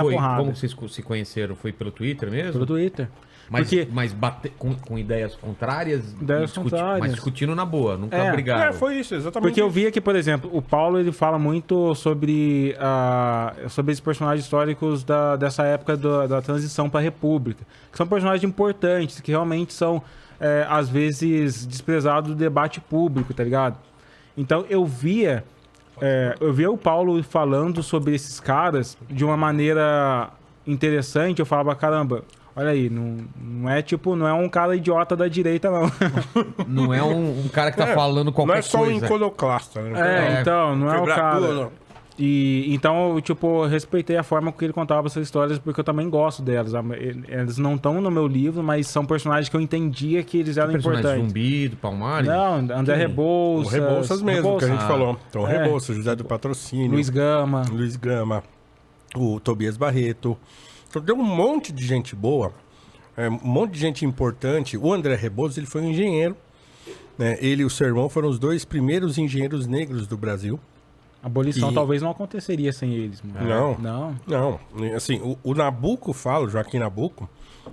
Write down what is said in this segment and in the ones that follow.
porrada. Como vocês se conheceram? Foi pelo Twitter mesmo? Pelo Twitter. Mas com ideias contrárias? Mas discutindo na boa, nunca brigaram. Foi isso, exatamente. Porque eu via que, por exemplo, o Paulo ele fala muito sobre esses personagens históricos dessa época da transição para a República. Que são personagens importantes, que realmente são, às vezes, desprezados do debate público, tá ligado? Então eu via o Paulo falando sobre esses caras de uma maneira interessante. Eu falava, caramba, olha aí, não é um cara idiota da direita, não. Não é um cara que tá falando qualquer coisa. Não é só um iconoclasta, né? Então, não é o cara. Então, eu respeitei a forma que ele contava essas histórias, porque eu também gosto delas. Eles não estão no meu livro, mas são personagens que eu entendia que eles eram importantes. Zumbi, do Palmares? Não, André Rebouças. O Rebouças mesmo, que a gente falou. Então, Rebouças, José do Patrocínio. Luiz Gama. O Tobias Barreto. Então, deu um monte de gente boa, um monte de gente importante. O André Rebouças, ele foi um engenheiro. Né? Ele e o seu irmão foram os 2 primeiros engenheiros negros do Brasil. A abolição talvez não aconteceria sem eles, mano. Não. Assim, o Nabuco fala, o Joaquim Nabuco,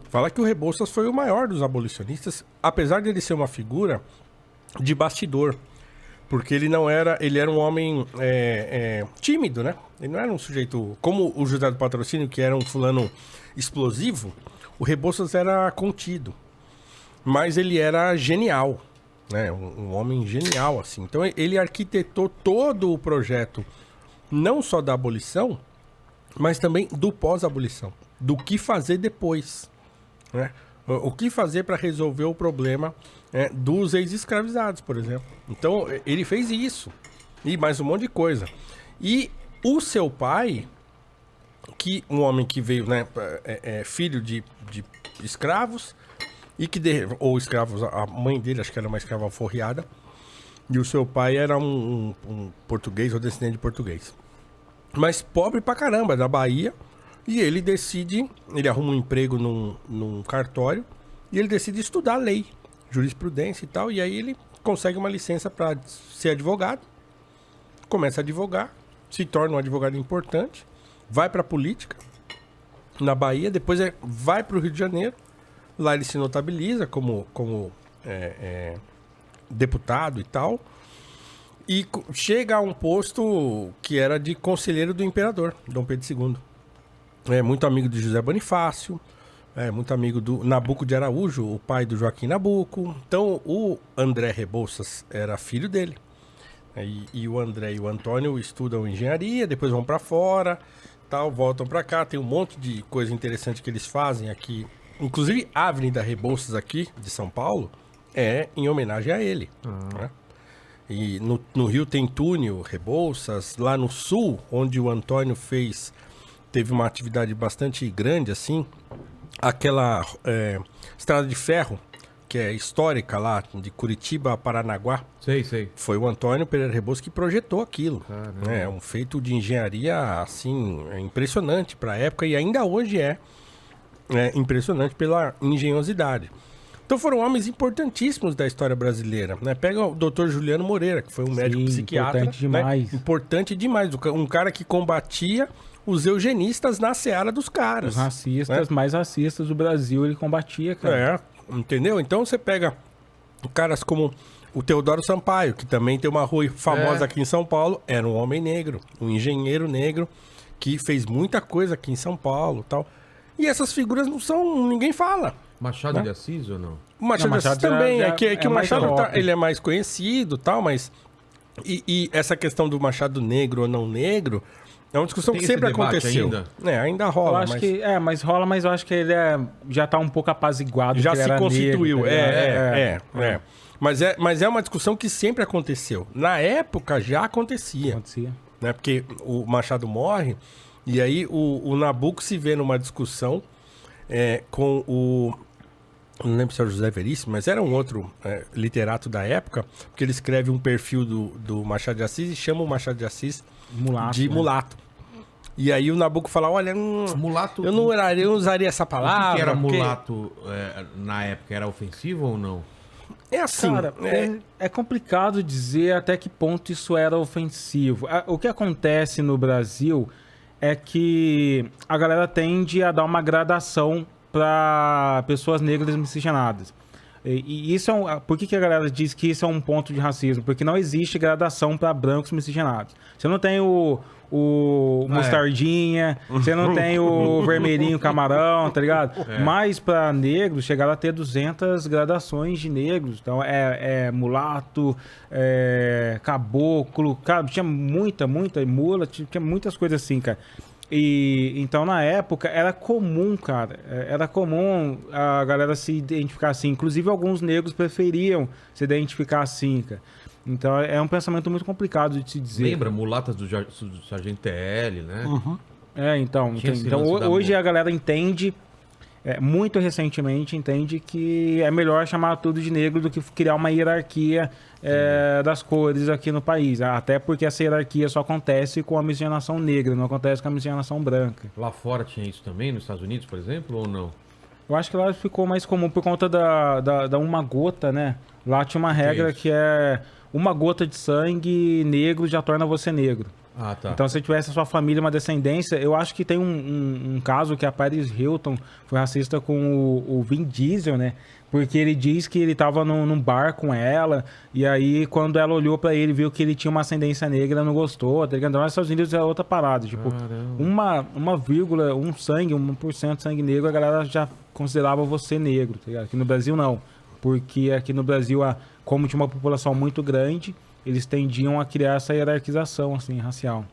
fala que o Rebouças foi o maior dos abolicionistas, apesar de ele ser uma figura de bastidor. Porque ele era um homem tímido, né? Ele não era um sujeito, como o José do Patrocínio, que era um fulano explosivo, o Rebouças era contido. Mas ele era genial. Um homem genial, assim. Então, ele arquitetou todo o projeto, não só da abolição, mas também do pós-abolição. Do que fazer depois. Né? O que fazer para resolver o problema dos ex-escravizados, por exemplo. Então, ele fez isso. E mais um monte de coisa. E o seu pai, um homem que veio, né, filho de escravos, ou escravos, a mãe dele acho que era uma escrava alforriada, e o seu pai era um português ou descendente de português, mas pobre pra caramba, da Bahia, e ele arruma um emprego num cartório, e ele decide estudar lei, jurisprudência e tal, e aí ele consegue uma licença para ser advogado, começa a advogar, se torna um advogado importante, vai pra política na Bahia, depois vai pro Rio de Janeiro. Lá ele se notabiliza como deputado e tal. E chega a um posto que era de conselheiro do imperador, Dom Pedro II. Muito amigo de José Bonifácio, muito amigo do Nabuco de Araújo, o pai do Joaquim Nabuco. Então o André Rebouças era filho dele. E o André e o Antônio estudam engenharia, depois vão para fora, tal, voltam para cá. Tem um monte de coisa interessante que eles fazem aqui. Inclusive, a Avenida Rebouças aqui, de São Paulo, é em homenagem a ele. Né? E no Rio tem túnel, Rebouças. Lá no Sul, onde o Antônio teve uma atividade bastante grande, assim. Aquela estrada de ferro, que é histórica lá, de Curitiba a Paranaguá. Sei. Foi o Antônio Pereira Rebouças que projetou aquilo. É um feito de engenharia, assim, impressionante para a época. E ainda hoje é impressionante pela engenhosidade. Então foram homens importantíssimos da história brasileira. Né? Pega o Dr. Juliano Moreira, que foi um médico psiquiatra. Importante demais. Né? Importante demais. Um cara que combatia os eugenistas na seara dos caras. Os racistas, mais racistas do Brasil, ele combatia, cara. Entendeu? Então você pega caras como o Teodoro Sampaio, que também tem uma rua famosa aqui em São Paulo. Era um homem negro, um engenheiro negro, que fez muita coisa aqui em São Paulo, tal. E essas figuras não são... Ninguém fala. Machado de Assis ou não? O Machado de Assis também. O Machado ele é mais conhecido, tal, mas... E essa questão do Machado negro ou não negro é uma discussão que sempre aconteceu. Ainda rola. Eu acho mas rola, mas eu acho que ele já tá um pouco apaziguado. Já se constituiu. Negro, Mas é uma discussão que sempre aconteceu. Na época já acontecia. Né? Porque o Machado morre... E aí o Nabuco se vê numa discussão com o... Não lembro se era o José Veríssimo, mas era um outro literato da época, porque ele escreve um perfil do Machado de Assis e chama o Machado de Assis de mulato. E aí o Nabuco fala, olha, mulato, eu não usaria essa palavra. O que era mulato na época? Era ofensivo ou não? É assim, cara, é complicado dizer até que ponto isso era ofensivo. O que acontece no Brasil é que a galera tende a dar uma gradação para pessoas negras miscigenadas. E isso por que a galera diz que isso é um ponto de racismo? Porque não existe gradação para brancos miscigenados. Você não tem o mostardinha, você não tem o vermelhinho camarão, tá ligado? Mas para negros, chegaram a ter 200 gradações de negros. Então, mulato, caboclo, cara, tinha muita mula, tinha muitas coisas assim, cara. Então, na época, era comum, cara. Era comum a galera se identificar assim. Inclusive, alguns negros preferiam se identificar assim, cara. Então, é um pensamento muito complicado de se dizer. Lembra? Mulatas do Sargento TL, né? Uhum. Então hoje a galera entende, muito recentemente, entende que é melhor chamar tudo de negro do que criar uma hierarquia das cores aqui no país. Até porque essa hierarquia só acontece com a miscigenação negra, não acontece com a miscigenação branca. Lá fora tinha isso também, nos Estados Unidos, por exemplo, ou não? Eu acho que lá ficou mais comum por conta da uma gota, né? Lá tinha uma regra que é uma gota de sangue negro já torna você negro. Ah, tá. Então, se tivesse a sua família uma descendência, eu acho que tem um caso que a Paris Hilton foi racista com o Vin Diesel, né? Porque ele diz que ele tava num bar com ela, e aí quando ela olhou pra ele, viu que ele tinha uma ascendência negra, não gostou, tá ligado? Então, nos Estados Unidos é outra parada, tipo, uma vírgula, 1% de sangue negro, a galera já considerava você negro, tá ligado? Aqui no Brasil, não. Porque aqui no Brasil, como tinha uma população muito grande, eles tendiam a criar essa hierarquização, assim, racial.